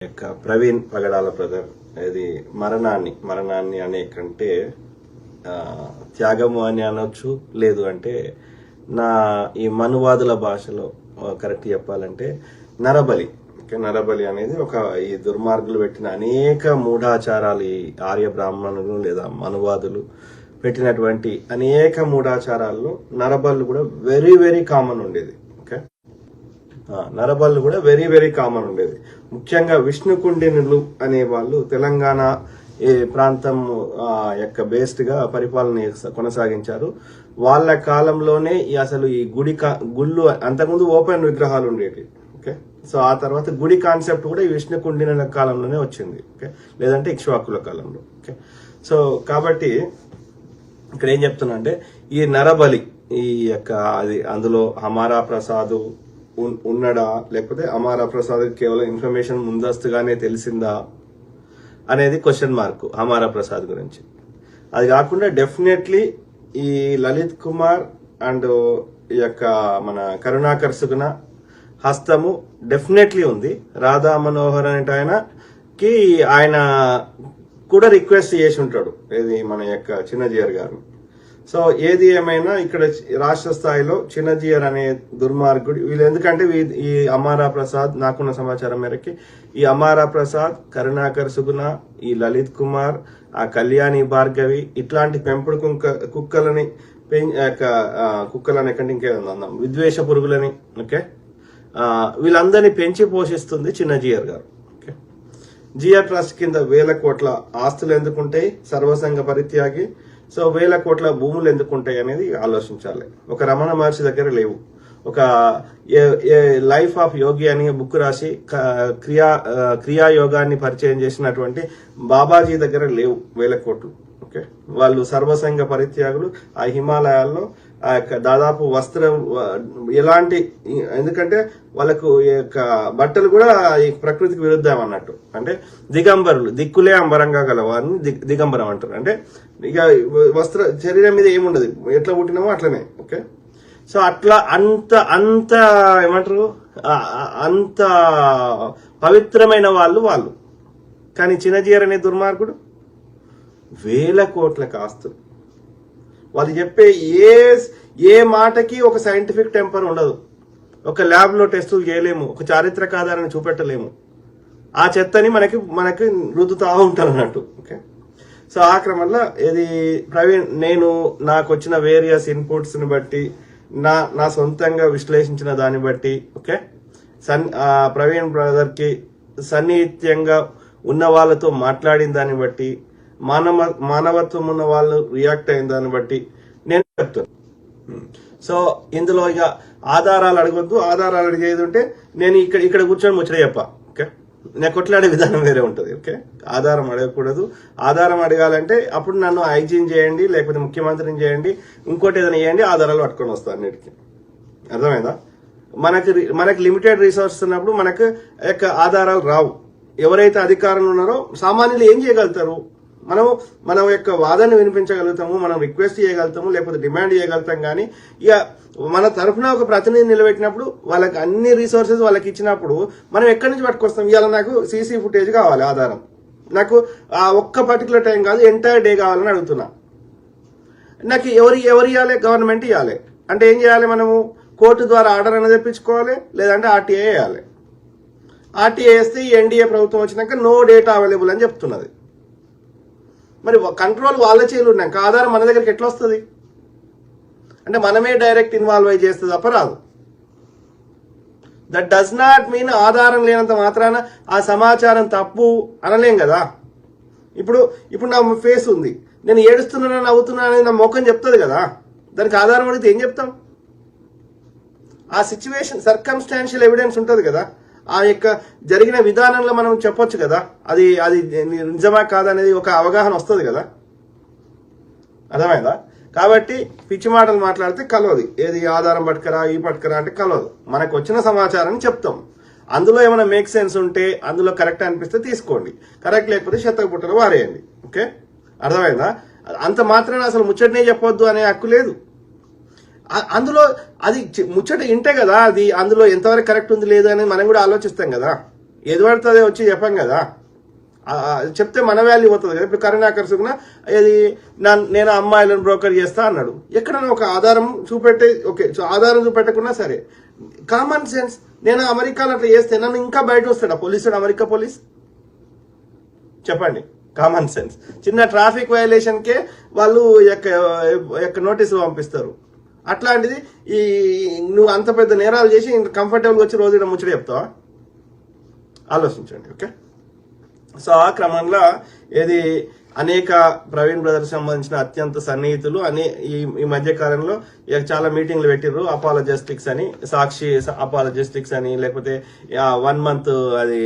యొక్క ప్రవీణ్ పగడాల బ్రదర్ ఇది మరణాన్ని అనే కంటే త్యాగము అని అనొచ్చు, లేదు అంటే ఈ మనువాదుల భాషలో కరెక్ట్ చెప్పాలంటే నరబలి. నరబలి అనేది ఈ దుర్మార్గులు పెట్టిన అనేక మూఢాచారాలు, ఈ ఆర్య బ్రాహ్మణులు లేదా మనువాదులు పెట్టినటువంటి అనేక మూఢాచారాల్లో నరబలు కూడా వెరీ వెరీ కామన్ ఉండేది. నరబలు కూడా వెరీ వెరీ కామన్ ఉండేది. ముఖ్యంగా విష్ణుకుండినులు అనే వాళ్ళు తెలంగాణ ప్రాంతం యొక్క బేస్డ్ గా పరిపాలన కొనసాగించారు. వాళ్ళ కాలంలోనే అసలు ఈ గుళ్ళు అంతకుముందు ఓపెన్ విగ్రహాలు ఉండేవి. ఓకే, సో ఆ తర్వాత గుడి కాన్సెప్ట్ కూడా ఈ విష్ణుకుండినుల కాలంలోనే వచ్చింది. ఓకే, లేదంటే ఇక్ష్వాకుల కాలంలో. ఓకే, సో కాబట్టి ఇక్కడ ఏం చెప్తున్నా అంటే ఈ నరబలి ఈ యొక్క అందులో హమారా ప్రసాద్ ఉన్నడా, లేకపోతే అమారా ప్రసాద్ కేవలం ఇన్ఫర్మేషన్ ముందస్తుగానే తెలిసిందా అనేది క్వశ్చన్ మార్క్ హమారా ప్రసాద్ గురించి. అది కాకుండా డెఫినెట్లీ ఈ లలిత్ కుమార్ అండ్ ఈ యొక్క మన కరుణాకర్ సుగుణ హస్తము డెఫినెట్లీ ఉంది. రాధా మనోహర్ అనేట ఆయన కూడా రిక్వెస్ట్ చేసి ఉంటాడు, ఏది మన యొక్క చిన్నజీయర్ గారు. సో ఏది ఏమైనా ఇక్కడ రాష్ట్ర స్థాయిలో చిన్నజీయర్ అనే దుర్మార్గుడు వీళ్ళు, ఎందుకంటే ఈ అమారా ప్రసాద్ నాకున్న సమాచారం మేరకి ఈ అమారా ప్రసాద్, కరుణాకర్ సుగుణ, ఈ లలిత్ కుమార్, ఆ కళ్యాణి భార్గవి ఇట్లాంటి పెంపుడు కుక్కలని కంటే ఇంకేదన్నా విద్వేష పురుగులని, ఓకే, వీళ్ళందరినీ పెంచి పోషిస్తుంది చిన్నజీయర్ గారు. ఓకే, జిఆర్ ట్రస్ట్ కింద 1000 కోట్ల ఆస్తులు ఎందుకుంటాయి సర్వసంగ పరిత్యాగి? సో 1000 కోట్ల భూములు ఎందుకుంటాయి అనేది ఆలోచించాలి. ఒక రమణ మహర్షి దగ్గర లేవు. ఒక లైఫ్ ఆఫ్ యోగి అని బుక్ రాసి క్రియాయోగాన్ని పరిచయం చేసినటువంటి బాబాజీ దగ్గర లేవు 1000 కోట్లు. ఓకే, వాళ్ళు సర్వసంగ పరిత్యాగులు. ఆ హిమాలయాల్లో ఆ యొక్క దాదాపు వస్త్రం ఎలాంటి, ఎందుకంటే వాళ్ళకు ఈ యొక్క బట్టలు కూడా ఈ ప్రకృతికి విరుద్ధం అన్నట్టు. అంటే దిగంబరులు, దిక్కులే అంబరంగా గలవారిని దిగంబరం అంటారు. అంటే ఇక శరీరం మీద ఏముండదు, ఎట్లా పుట్టినామో అట్లనే. ఓకే, సో అట్లా అంత ఏమంటారు, అంత పవిత్రమైన వాళ్ళు. కానీ చిన్నజీయర్ అనే దుర్మార్గుడు 1000 కోట్ల ఆస్తులు. వాళ్ళు చెప్పే ఏ మాటకి ఒక సైంటిఫిక్ టెంపర్ ఉండదు. ఒక ల్యాబ్ లో టెస్టులు చేయలేము, ఒక చారిత్రక ఆధారాన్ని చూపెట్టలేము. ఆ చెత్తని మనకి రుద్దుతా ఉంటారు అన్నట్టు. ఓకే, సో ఆ క్రమంలో ఇది ప్రవీణ్, నాకు వచ్చిన వేరియస్ ఇన్పుట్స్ ని బట్టి నా సొంతంగా విశ్లేషించిన దాన్ని బట్టి, ఓకే, ప్రవీణ్ బ్రదర్ కి సన్నిహిత్యంగా ఉన్న వాళ్ళతో మాట్లాడిన దాన్ని బట్టి, మానవత్వం ఉన్న వాళ్ళు రియాక్ట్ అయిన దాన్ని బట్టి నేను చెప్తాను. సో ఇందులో ఇక ఆధారాలు అడగొద్దు. ఆధారాలు అడిగేది ఉంటే నేను ఇక్కడ కూర్చొని ముచ్చట చెప్పా. ఓకే, నేను కొట్లాడే విధానం వేరే ఉంటుంది. ఓకే, ఆధారం అడగకూడదు. ఆధారం అడగాలంటే అప్పుడు నన్ను ఐజీని చేయండి, లేకపోతే ముఖ్యమంత్రిని చేయండి, ఇంకోటి ఏదైనా చేయండి, ఆధారాలు పట్టుకొని వస్తాను అన్నిటికీ. అర్థమైందా? మనకి లిమిటెడ్ రిసోర్సెస్ ఉన్నప్పుడు మనకు యొక్క ఆధారాలు రావు. ఎవరైతే అధికారంలో ఉన్నారో సామాన్యులు ఏం చేయగలుగుతారు? మన యొక్క వాదనను వినిపించగలుగుతాము, మనం రిక్వెస్ట్ చేయగలుగుతాము, లేకపోతే డిమాండ్ చేయగలుగుతాం. కానీ ఇక మన తరఫున ఒక ప్రతినిధి నిలబెట్టినప్పుడు వాళ్ళకి అన్ని రిసోర్సెస్ వాళ్ళకి ఇచ్చినప్పుడు మనం ఎక్కడి నుంచి పట్టుకొస్తాం? ఇవాళ నాకు సీసీ ఫుటేజ్ కావాలి ఆధారం, నాకు ఆ ఒక్క పర్టికులర్ టైం కాదు ఎంటైర్ డే కావాలని అడుగుతున్నా. నాకు ఎవరు ఇవ్వాలి? గవర్నమెంట్ ఇవ్వాలి. అంటే ఏం చేయాలి? మనము కోర్టు ద్వారా ఆర్డర్ అనేది తెప్పించుకోవాలి, లేదంటే ఆర్టీఐ వేయాలి. ఆర్టీఐ వేస్తే ఈ ఎన్డీఏ ప్రభుత్వం వచ్చినాక నో డేటా అవైలబుల్ అని చెప్తున్నది. మరి కంట్రోల్ వాళ్ళ చేతులు ఉన్నాక ఆధారం మన దగ్గరికి ఎట్లా వస్తుంది? అంటే మనమే డైరెక్ట్ ఇన్వాల్వ్ అయి చేస్తే తప్ప రాదు. దట్ డస్ నాట్ మీన్ ఆధారం లేనంత మాత్రాన ఆ సమాచారం తప్పు అనలేం కదా. ఇప్పుడు నా ఫేస్ ఉంది, నేను ఏడుస్తున్నాను నవ్వుతున్నాను అనేది నా ముఖం చెప్తుంది కదా. దానికి ఆధారం అడిగితే ఏం చెప్తాం? ఆ సిచ్యువేషన్ సర్కమ్స్టాన్షియల్ ఎవిడెన్స్ ఉంటుంది కదా. ఆ యొక్క జరిగిన విధానంలో మనం చెప్పొచ్చు కదా, అది నిజమా కాదనేది ఒక అవగాహన వస్తుంది కదా. అర్థమైందా? కాబట్టి పిచ్చి మాటలు మాట్లాడితే కలవదు. ఏది ఆధారం పట్టుకరా, ఈ పట్టుకరా అంటే కలవదు. మనకు వచ్చిన సమాచారాన్ని చెప్తాం. అందులో ఏమైనా మేక్ సెన్స్ ఉంటే, అందులో కరెక్ట్ అనిపిస్తే తీసుకోండి, కరెక్ట్ లేకపోతే చెత్తకు పుట్టలు వారేయండి. ఓకే, అర్థమైందా? అంత మాత్రాన అసలు ముచ్చటనే చెప్పొద్దు అనే హక్కు లేదు. అందులో అది ముచ్చట ఇంటే కదా అది అందులో ఎంతవరకు కరెక్ట్ ఉంది లేదు అనేది మనం కూడా ఆలోచిస్తాం కదా. ఏది పడుతుంది వచ్చి చెప్పాం కదా, చెప్తే మన వాల్యూ పోతుంది కదా. ఇప్పుడు కరుణాకర్ సుగుణ ఇది నేను అమ్మాయిలను బ్రోకర్ చేస్తా అన్నాడు. ఎక్కడైనా ఒక ఆధారం చూపెట్టే, ఓకే ఆధారం చూపెట్టకుండా సరే, కామన్ సెన్స్. నేను అమెరికాలో అట్లా చేస్తే నన్ను ఇంకా బయట వస్తాడా పోలీసుడు, అమెరికా పోలీస్? చెప్పండి, కామన్ సెన్స్. చిన్న ట్రాఫిక్ వైలేషన్కే వాళ్ళు నోటీసులు పంపిస్తారు. అట్లాంటిది నువ్వు అంత పెద్ద నేరాలు చేసి కంఫర్టబుల్గా వచ్చి రోజు ముచ్చట చెప్తావా? ఆలోచించండి. ఓకే, సో ఆ క్రమంలో ఏది అనేక ప్రవీణ్ బ్రదర్స్ సంబంధించిన అత్యంత సన్నిహితులు ఈ మధ్య కాలంలో చాలా మీటింగ్లు పెట్టిర్రు. అపాలజెస్టిక్స్ అని, సాక్షి అపాలజెస్టిక్స్ అని, లేకపోతే 1 month అది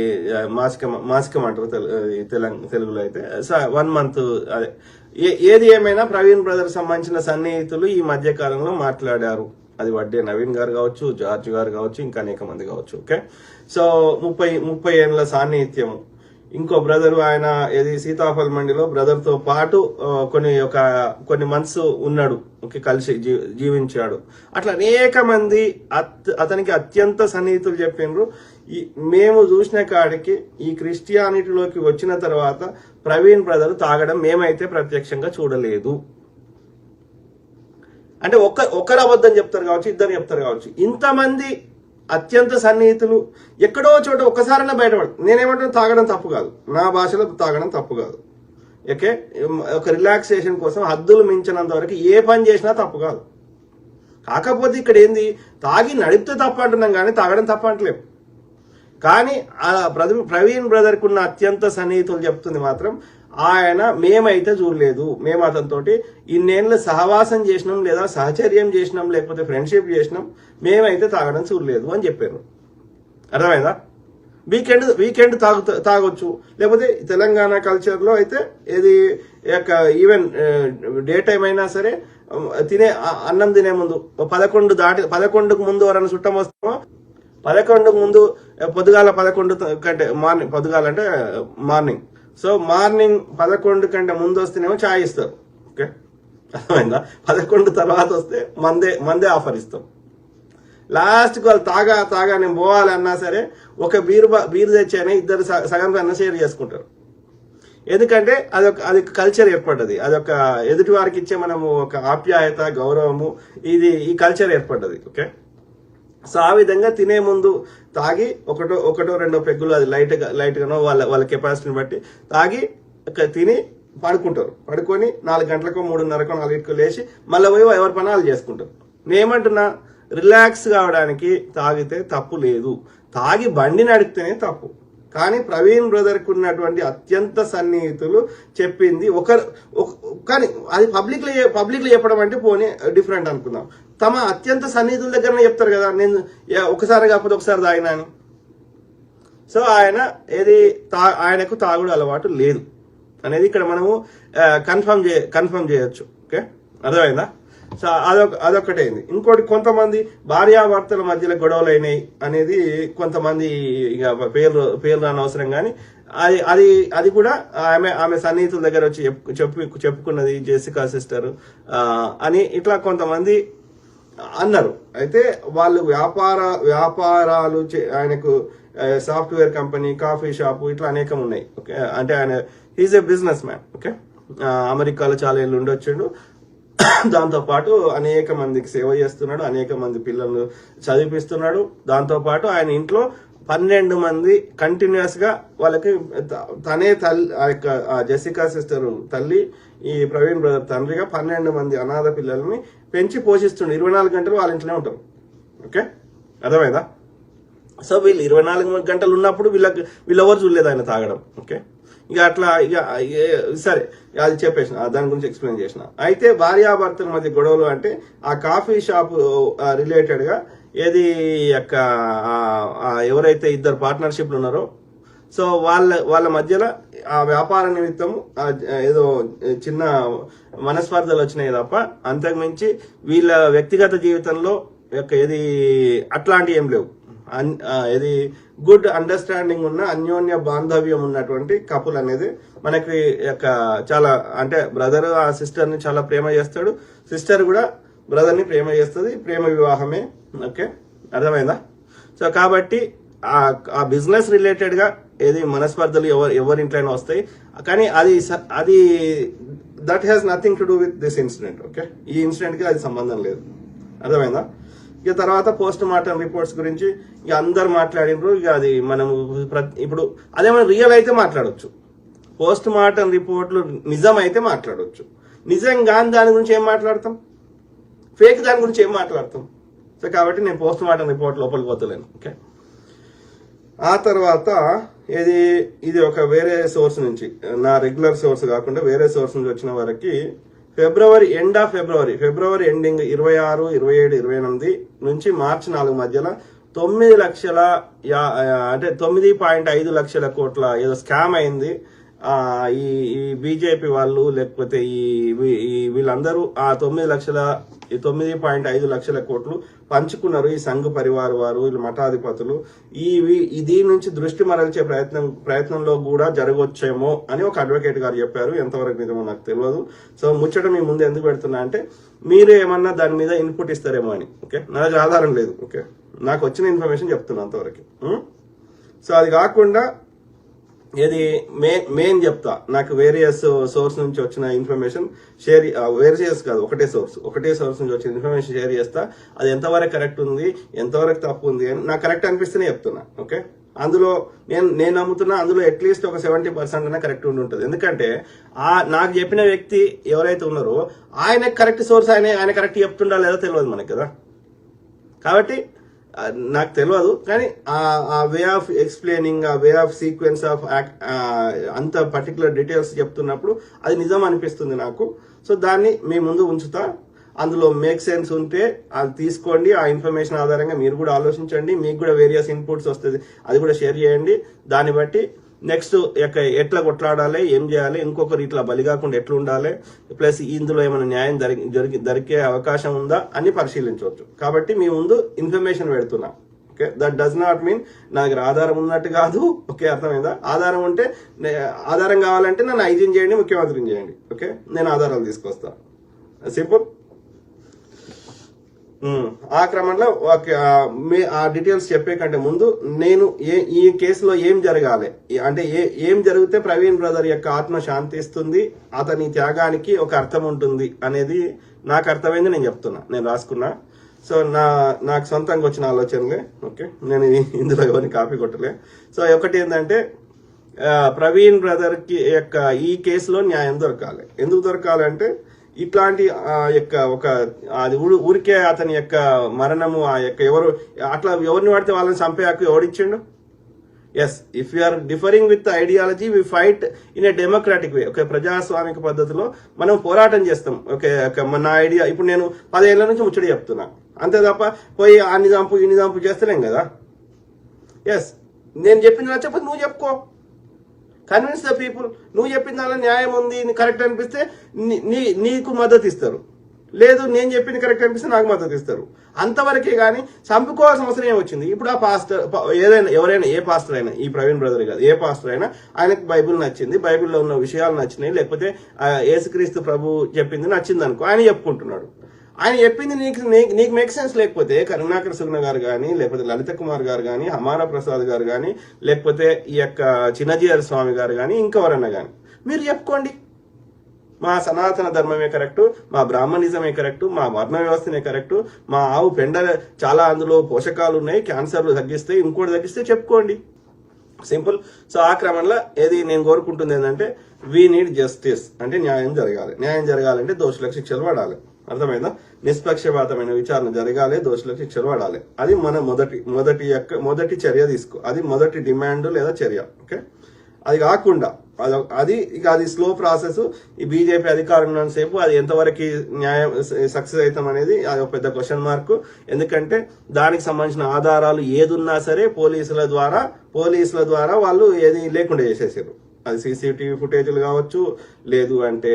మాసికం అంటారు తెలుగులో అయితే 1 month అదే. ఏది ఏమైనా ప్రవీణ్ బ్రదర్స్ సంబంధించిన సన్నిహితులు ఈ మధ్య కాలంలో మాట్లాడారు. అది వడ్డే నవీన్ గారు కావచ్చు, జార్జ్ గారు కావచ్చు, ఇంకా అనేక మంది కావచ్చు. ఓకే, సో 30 ఏళ్ళ సాన్నిహిత్యము. ఇంకో బ్రదర్ ఆయన ఏది సీతాఫల్ మండిలో బ్రదర్ తో పాటు కొన్ని మంత్స్ ఉన్నాడు, ఓకే, కలిసి జీవించాడు. అట్లా అనేక మంది అతనికి అత్యంత సన్నిహితులు చెప్పిండ్రు. మేము చూసిన కాడికి ఈ క్రిస్టియానిటీలోకి వచ్చిన తర్వాత ప్రవీణ్ బ్రదర్ తాగడం మేమైతే ప్రత్యక్షంగా చూడలేదు. అంటే ఒక్కరు అబద్ధం చెప్తారు కావచ్చు, ఇద్దరు చెప్తారు కావచ్చు. ఇంతమంది అత్యంత సన్నిహితులు ఎక్కడో చోట ఒక్కసారైనా బయటపడు. నేనేమంటాను, తాగడం తప్పు కాదు, నా భాషలో తాగడం తప్పు కాదు. ఓకే, ఒక రిలాక్సేషన్ కోసం హద్దులు మించినంత వరకు ఏ పని చేసినా తప్పు కాదు. కాకపోతే ఇక్కడ ఏంది, తాగి నడిపితే తప్పు అంటున్నాం కానీ తాగడం తప్పు అంటలేము. కానీ ప్రవీణ్ బ్రదర్కి ఉన్న అత్యంత సన్నిహితులు చెప్తుంది మాత్రం ఆయన మేమైతే చూడలేదు, మేము అతనితోటి ఇన్నేళ్ళు సహవాసం చేసినాం, లేదా సహచర్యం చేసినాం, లేకపోతే ఫ్రెండ్షిప్ చేసినాం, మేమైతే తాగడం చూడలేదు అని చెప్పారు. అర్థమైందా? వీకెండ్ తాగొచ్చు, లేకపోతే తెలంగాణ కల్చర్లో అయితే ఏది ఈవెన్ డే టైం అయినా సరే అన్నం తినే ముందు 11కు ముందు ఎవరైనా చుట్టం వస్తామో 11కు ముందు పొద్దుగాల 11 కంటే పొద్దుగాల అంటే మార్నింగ్, సో మార్నింగ్ 11 కంటే ముందు వస్తేనేమో ఛాయ్ ఇస్తారు. ఓకే, అర్థమైందా? 11 తర్వాత వస్తే మందే ఆఫర్ ఇస్తాం. లాస్ట్కి వాళ్ళు తాగా నేను పోవాలన్నా సరే ఒక బీరు తెచ్చానే ఇద్దరు సగం అన్న షేర్ చేసుకుంటారు. ఎందుకంటే అది కల్చర్ ఏర్పడ్డది, అదొక ఎదుటి వారికి ఇచ్చే మనము ఒక ఆప్యాయత, గౌరవము, ఈ కల్చర్ ఏర్పడ్డది. ఓకే, సో ఆ విధంగా తినే ముందు తాగి ఒకటో రెండో పెగ్గులు అది లైట్ గానో వాళ్ళ కెపాసిటీని బట్టి తాగి తిని పడుకుంటారు. పడుకొని 4 గంటలకు 3:30కో 4కు లేచి మళ్ళీ పోయి ఎవరి పనాలు చేసుకుంటారు. నేనేమంటున్నా, రిలాక్స్ కావడానికి తాగితే తప్పు లేదు, తాగి బండి నడిపితేనే తప్పు. కానీ ప్రవీణ్ బ్రదర్కి ఉన్నటువంటి అత్యంత సన్నిహితులు చెప్పింది కానీ అది పబ్లిక్లో చెప్పడం అంటే పోనీ డిఫరెంట్ అనుకుందాం. తమ అత్యంత సన్నిహితుల దగ్గరనే చెప్తారు కదా, నేను ఒకసారి కాకపోతే ఒకసారి తాగినా అని. సో ఆయనకు తాగుడు అలవాటు లేదు అనేది ఇక్కడ మనము కన్ఫర్మ్ చేయొచ్చు. ఓకే, అర్థమైందా? సో అదొకటైంది. ఇంకోటి, కొంతమంది భార్యాభర్తల మధ్యలో గొడవలు అయినాయి అనేది కొంతమంది ఇక పేర్లు రాని అవసరం, కానీ అది కూడా ఆమె సన్నిహితుల దగ్గర వచ్చి చెప్పుకున్నది జెసికా సిస్టర్ అని ఇట్లా కొంతమంది అన్నారు. అయితే వాళ్ళు వ్యాపారాలు ఆయనకు సాఫ్ట్వేర్ కంపెనీ, కాఫీ షాపు ఇట్లా అనేకం ఉన్నాయి. ఓకే, అంటే ఆయన is a business man. Okay, అమెరికాలో చాలా ఏళ్ళు ఉండొచ్చాడు. దాంతో పాటు అనేక మందికి సేవ చేస్తున్నాడు, అనేక మంది పిల్లలు చదివిపిస్తున్నాడు. దాంతో పాటు ఆయన ఇంట్లో 12 మంది కంటిన్యూస్ గా వాళ్ళకి తనే తల్లి, జెసికా సిస్టర్ తల్లి, ఈ ప్రవీణ్ బ్రదర్ తండ్రిగా 12 మంది అనాథ పిల్లల్ని పెంచి పోషిస్తుండే. 24 గంటలు వాళ్ళ ఇంట్లోనే ఉంటారు. ఓకే, అర్థమైందా? సో వీళ్ళు 24 గంటలు ఉన్నప్పుడు వీళ్ళెవరు చూడలేదు ఆయన తాగడం. ఓకే, ఇక అట్లా సరే అది చెప్పేసిన, దాని గురించి ఎక్స్ప్లెయిన్ చేసిన. అయితే భార్యాభర్తల మధ్య గొడవలు అంటే ఆ కాఫీ షాప్ రిలేటెడ్ గా ఏది ఎవరైతే ఇద్దరు పార్ట్నర్షిప్లు ఉన్నారో, సో వాళ్ళ మధ్యలో ఆ వ్యాపార నిమిత్తం ఏదో చిన్న మనస్పర్ధలు వచ్చినాయి తప్ప అంతకుమించి వీళ్ళ వ్యక్తిగత జీవితంలో ఏది అట్లాంటి ఏం లేవు. ఇది గుడ్ అండర్స్టాండింగ్ ఉన్న అన్యోన్య బాంధవ్యం ఉన్నటువంటి కపుల్ అనేది మనకి చాలా, అంటే బ్రదర్ ఆ సిస్టర్ ని చాలా ప్రేమ చేస్తాడు, సిస్టర్ కూడా బ్రదర్ ని ప్రేమ చేస్తుంది. ప్రేమ వివాహమే. ఓకే, అర్థమైందా? సో కాబట్టి ఆ బిజినెస్ రిలేటెడ్ గా ఏది మనస్పర్ధలు ఎవరి ఇంట్లోనే వస్తాయి, కానీ అది that has nothing to do with this incident. Okay, ఈ ఇన్సిడెంట్ కి అది సంబంధం లేదు. అర్థమైందా? ఇక తర్వాత పోస్ట్ మార్టం రిపోర్ట్స్ గురించి ఇక అందరు మాట్లాడినరు. ఇక అది మనం ఇప్పుడు అదేమైనా రియల్ అయితే మాట్లాడవచ్చు, పోస్ట్ మార్టం రిపోర్ట్లు నిజం అయితే మాట్లాడవచ్చు. నిజంగా దాని గురించి ఏం మాట్లాడతాం, ఫేక్ దాని గురించి ఏం మాట్లాడతాం. సో కాబట్టి నేను పోస్ట్ మార్టం రిపోర్ట్ లోపలికి పోతలేను. ఓకే, ఆ తర్వాత ఇది ఒక వేరే సోర్స్ నుంచి, నా రెగ్యులర్ సోర్స్ కాకుండా వేరే సోర్స్ నుంచి వచ్చిన వరకు ఫిబ్రవరి ఎండింగ్ 26, 27, 28 నుంచి మార్చి 4 మధ్యలో 9 లక్షల అంటే 9.5 లక్షల కోట్ల ఏదో స్కామ్ అయింది. ఈ బీజేపీ వాళ్ళు లేకపోతే వీళ్ళందరూ ఆ 9.5 లక్షల కోట్లు పంచుకున్నారు. ఈ సంఘ్ పరివార్ వారు, వీళ్ళు మఠాధిపతులు దీని నుంచి దృష్టి మరల్చే ప్రయత్నంలో కూడా జరగొచ్చేమో అని ఒక అడ్వకేట్ గారు చెప్పారు. ఎంతవరకు నిజమో నాకు తెలియదు. సో ముచ్చట మీ ముందు ఎందుకు పెడుతున్నా అంటే మీరు ఏమన్నా దాని మీద ఇన్పుట్ ఇస్తారేమో అని. ఓకే, నా దగ్గర ఆధారం లేదు. ఓకే, నాకు వచ్చిన ఇన్ఫర్మేషన్ చెప్తున్నా అంతవరకు. సో అది కాకుండా మెయిన్ చెప్తా, నాకు వేరియస్ సోర్స్ నుంచి వచ్చిన ఇన్ఫర్మేషన్ షేర్, వేరియస్ కాదు ఒకటే సోర్స్ నుంచి వచ్చిన ఇన్ఫర్మేషన్ షేర్ చేస్తా. అది ఎంతవరకు కరెక్ట్ ఉంది, ఎంతవరకు తప్పు ఉంది అని నాకు కరెక్ట్ అనిపిస్తేనే చెప్తున్నా. ఓకే, అందులో నేను నమ్ముతున్నా అందులో అట్లీస్ట్ ఒక 70% అనే కరెక్ట్ ఉండి ఉంటుంది. ఎందుకంటే నాకు చెప్పిన వ్యక్తి ఎవరైతే ఉన్నారో ఆయన కరెక్ట్ సోర్స్, ఆయన కరెక్ట్ చెప్తుండా లేదో తెలియదు మనకి కదా. కాబట్టి నాకు తెలియదు, కానీ ఆ వే ఆఫ్ ఎక్స్ప్లెయినింగ్, ఆ వే ఆఫ్ సీక్వెన్స్ ఆఫ్ అంత పర్టికులర్ డీటెయిల్స్ చెప్తున్నప్పుడు అది నిజం అనిపిస్తుంది నాకు. సో దాన్ని మీ ముందు ఉంచుతా. అందులో మేక్ సెన్స్ ఉంటే అది తీసుకోండి. ఆ ఇన్ఫర్మేషన్ ఆధారంగా మీరు కూడా ఆలోచించండి. మీకు కూడా వేరియస్ ఇన్పుట్స్ వస్తుంది, అది కూడా షేర్ చేయండి. దాన్ని బట్టి నెక్స్ట్ ఎట్లా కొట్లాడాలి, ఏం చేయాలి, ఇంకొకరు ఇట్లా బలి కాకుండా ఎట్లా ఉండాలి, ప్లస్ ఇందులో ఏమైనా న్యాయం దొరికే అవకాశం ఉందా అని పరిశీలించవచ్చు. కాబట్టి మీ ముందు ఇన్ఫర్మేషన్ పెడుతున్నా. Okay, that does not mean నా దగ్గర ఆధారం ఉన్నట్టు కాదు. ఓకే, అర్థమైందా? ఆధారం ఉంటే, ఆధారం కావాలంటే నన్ను ఐజీని చేయండి, ముఖ్యమంత్రిని చేయండి. ఓకే, నేను ఆధారాలు తీసుకొస్తా. సింపుల్. ఆ క్రమంలో ఆ డీటెయిల్స్ చెప్పే కంటే ముందు నేను ఈ కేసులో ఏం జరగాలి, అంటే ఏం జరిగితే ప్రవీణ్ బ్రదర్ యొక్క ఆత్మ శాంతిస్తుంది, అతని త్యాగానికి ఒక అర్థం ఉంటుంది అనేది నాకు అర్థమైంది. నేను చెప్తున్నా, నేను రాసుకున్నా. సో నాకు సొంతంగా వచ్చిన ఆలోచనలే. ఓకే, నేను ఇందులో ఎవరిని కాపీ కొట్టలే. సో ఒకటి ఏంటంటే ప్రవీణ్ బ్రదర్ కి యొక్క ఈ కేసులో న్యాయం దొరకాలి. ఎందుకు దొరకాలంటే ఇట్లాంటి అది ఊరికే అతని యొక్క మరణము, ఆ యొక్క ఎవరిని వాడితే వాళ్ళని చంపే హక్కు ఎవడిచ్చిండు? Yes, if you are differing with ideology we fight in a democratic way. Okay, ప్రజాస్వామిక పద్ధతిలో మనం పోరాటం చేస్తాం. ఓకే, నా ఐడియా ఇప్పుడు నేను 10 ఏళ్ల నుంచి ముచ్చడి చెప్తున్నా, అంతే తప్ప పోయి అన్ని చంపు ఇన్ని చంపు చేస్తలేం కదా. ఎస్, నేను చెప్పింది నచ్చకపోతే నువ్వు చెప్పుకో, కన్విన్స్ ద పీపుల్. నువ్వు చెప్పిన దానిలో న్యాయం ఉంది, కరెక్ట్ అనిపిస్తే నీకు మద్దతు ఇస్తారు, లేదు నేను చెప్పింది కరెక్ట్ అనిపిస్తే నాకు మద్దతు ఇస్తారు. అంతవరకే కానీ చంపుకోవాల్సిన అవసరం ఏమొచ్చింది? ఇప్పుడు ఆ పాస్టర్ ఎవరైనా, ఏ పాస్టర్ అయినా, ఈ ప్రవీణ్ బ్రదర్ కాదు, ఏ పాస్టర్ అయినా ఆయనకు బైబిల్ నచ్చింది, బైబిల్లో ఉన్న విషయాలు నచ్చినాయి, లేకపోతే యేసుక్రీస్తు ప్రభు చెప్పింది నచ్చింది అనుకో, ఆయన చెప్పుకుంటున్నాడు. ఆయన చెప్పింది నీకు మేక్ సెన్స్ లేకపోతే కరుణాకర్ సుగ్న గారు కానీ, లేకపోతే లలిత కుమార్ గారు కానీ, హమారా ప్రసాద్ గారు కానీ, లేకపోతే ఈ యొక్క చిన్నజీఆర్ స్వామి గారు కానీ, ఇంకెవరన్నా కానీ మీరు చెప్పుకోండి. మా సనాతన ధర్మమే కరెక్టు, మా బ్రాహ్మణిజమే కరెక్టు, మా వర్ణ వ్యవస్థనే కరెక్టు, మా ఆవు పెండ చాలా అందులో పోషకాలు ఉన్నాయి, క్యాన్సర్లు తగ్గిస్తాయి, ఇంకోటి తగ్గిస్తే చెప్పుకోండి. సింపుల్. సో ఆ క్రమంలో నేను కోరుకుంటుంది ఏంటంటే వీ నీడ్ జస్టిస్, అంటే న్యాయం జరగాలి. న్యాయం జరగాలంటే దోషులకు శిక్షలు పడాలి. అర్థమైందా? నిష్పక్షపాతమైన విచారణ జరగాలి, దోషులకు శిక్షలు పడాలి. అది మన మొదటి చర్య తీసుకో, అది మొదటి డిమాండ్ లేదా చర్య. ఓకే, అది కాకుండా అది స్లో ప్రాసెస్. ఈ బీజేపీ అధికారం ఉన్నంతసేపు అది ఎంతవరకు న్యాయం సక్సెస్ అవుతాం అనేది అది ఒక పెద్ద క్వశ్చన్ మార్క్. ఎందుకంటే దానికి సంబంధించిన ఆధారాలు ఏదున్నా సరే పోలీసుల ద్వారా వాళ్ళు ఏది లేకుండా చేసేసారు. అది సీసీటీవీ ఫుటేజ్లు కావచ్చు, లేదు అంటే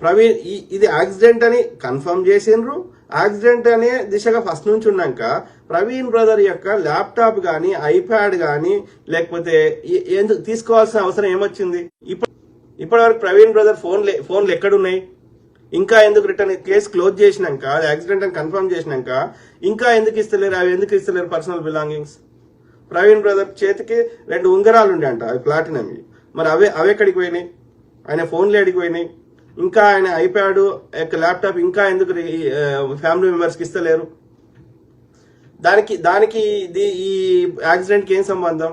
ప్రవీణ్ ఇది యాక్సిడెంట్ అని కన్ఫర్మ్ చేసిండ్రు. యాక్సిడెంట్ అనే దిశగా ఫస్ట్ నుంచి ఉన్నాక ప్రవీణ్ బ్రదర్ యొక్క ల్యాప్టాప్ కానీ, ఐప్యాడ్ కానీ, లేకపోతే ఎందుకు తీసుకోవాల్సిన అవసరం ఏమొచ్చింది? ఇప్పటి వరకు ప్రవీణ్ బ్రదర్ ఫోన్లు ఎక్కడున్నాయి? ఇంకా ఎందుకు రిటర్న్ కేసు క్లోజ్ చేసినాక, అది యాక్సిడెంట్ అని కన్ఫర్మ్ చేసినాక ఇంకా ఎందుకు ఇస్తలేరు? అవి ఎందుకు ఇస్తలేరు? పర్సనల్ బిలాంగింగ్స్ ప్రవీణ్ బ్రదర్ చేతికి 2 ఉంగరాలు ఉండే అంట, అవి ప్లాటినం. మరి అవి ఎక్కడికి పోయినాయి? ఆయన ఫోన్లు ఎక్కడికి పోయినాయి? ఇంకా ఆయన ఐప్యాడ్ ల్యాప్టాప్ ఇంకా ఎందుకు ఫ్యామిలీ మెంబర్స్కి ఇస్తలేరు? దానికి ఈ యాక్సిడెంట్కి ఏం సంబంధం?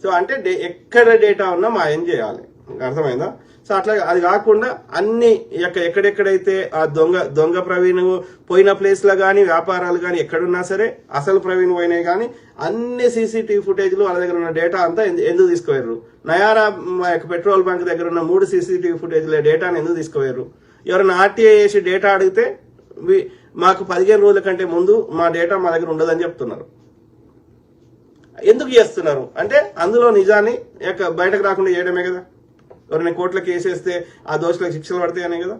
సో అంటే ఎక్కడ డేటా ఉన్నా మాయం చేయాలి, అర్థమైందా? సో అట్లా అది కాకుండా అన్ని ఎక్కడెక్కడైతే ఆ దొంగ ప్రవీణ్ పోయిన ప్లేస్ లో కానీ వ్యాపారాలు కానీ ఎక్కడున్నా సరే అసలు ప్రవీణ్ పోయినాయి కానీ అన్ని సీసీటీవీ ఫుటేజ్లు వాళ్ళ దగ్గర ఉన్న డేటా అంతా ఎందుకు తీసుకుపోయారు? నయారా పెట్రోల్ బంక్ దగ్గర ఉన్న 3 సీసీటీవీ ఫుటేజ్ల డేటాను ఎందుకు తీసుకుపోయారు? ఎవరైనా ఆర్టీఐ చేసి డేటా అడిగితే మాకు 15 రోజుల కంటే ముందు మా డేటా మా దగ్గర ఉండదని చెప్తున్నారు. ఎందుకు చేస్తున్నారు అంటే అందులో నిజాన్ని బయటకు రాకుండా చేయడమే కదా. ఎవరైనా కోర్టులకు కేసేస్తే ఆ దోషులకు శిక్షలు పడతాయనే కదా.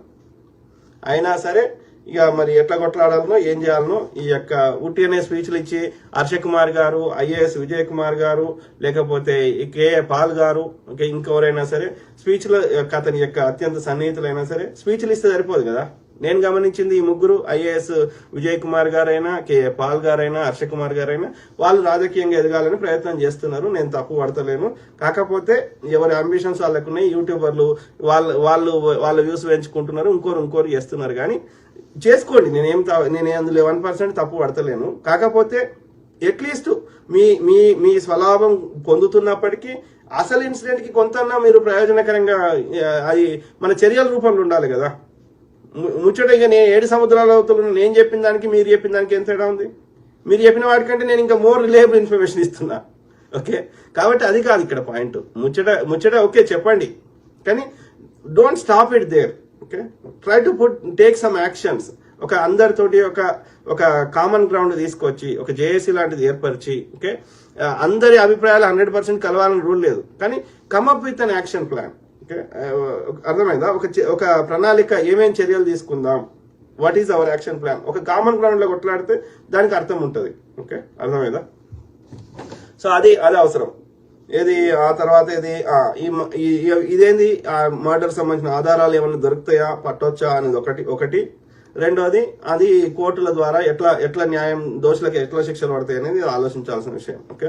అయినా సరే ఇక మరి ఎట్లా కొట్లాడాలనో ఏం చేయాలనో ఈ ఉట్టినే స్పీచ్లు ఇచ్చి హర్ష కుమార్ గారు, ఐఏఎస్ విజయ్ కుమార్ గారు, లేకపోతే కేఏ పాల్ గారు, ఇంకెవరైనా సరే స్పీచ్లు అతని అత్యంత సన్నిహితులైనా సరే స్పీచ్లు ఇస్తే సరిపోదు కదా. నేను గమనించింది ఈ ముగ్గురు ఐఏఎస్ విజయ్ కుమార్ గారైనా, కేఏ పాల్ గారైనా, హర్ష కుమార్ గారైనా వాళ్ళు రాజకీయంగా ఎదగాలని ప్రయత్నం చేస్తున్నారు. నేను తప్పు పడతలేను. కాకపోతే ఎవరి అంబిషన్స్ వాళ్ళకున్నాయి. యూట్యూబర్లు వాళ్ళ వ్యూస్ పెంచుకుంటున్నారు, ఇంకోరు చేస్తున్నారు. కానీ చేసుకోండి, నేను అందులో 1% తప్పు పడతలేను. కాకపోతే అట్లీస్ట్ మీ స్వలాభం పొందుతున్నప్పటికీ అసలు ఇన్సిడెంట్ కి కొంతన్నా మీరు ప్రయోజనకరంగా అది మన చర్యల రూపంలో ఉండాలి కదా. ముచ్చటగా నేను 7 సముద్రాల అవతల నేను చెప్పిన దానికి మీరు చెప్పిన దానికి ఎంత తేడా ఉంది? మీరు చెప్పిన వాటికంటే నేను ఇంకా మోర్ రిలయబుల్ ఇన్ఫర్మేషన్ ఇస్తున్నా. ఓకే, కాబట్టి అది కాదు ఇక్కడ పాయింట్. ముచ్చట ఓకే చెప్పండి, కానీ don't stop it there. Okay, try to take some actions. అందరితోటి ఒక కామన్ గ్రౌండ్ తీసుకొచ్చి ఒక జేఏసీ లాంటిది ఏర్పరిచి, ఓకే, అందరి అభిప్రాయాలు 100% కలవాలని రూల్ లేదు, కానీ come up with an action plan. Okay, అర్థమైందా? ఒక ప్రణాళిక, ఏమేం చర్యలు తీసుకుందాం, what is our action plan. ఒక కామన్ గ్రౌండ్ లో కొట్లాడితే దానికి అర్థం ఉంటుంది. ఓకే, అర్థమైందా? సో అది అవసరం. ఏది ఆ తర్వాత ఇదేంది మర్డర్ సంబంధించిన ఆధారాలు ఏమైనా దొరుకుతాయా, పట్టొచ్చా అనేది ఒకటి. రెండోది అది కోర్టుల ద్వారా ఎట్లా న్యాయం, దోషులకు ఎట్లా శిక్షలు పడతాయి అనేది ఆలోచించాల్సిన విషయం. ఓకే.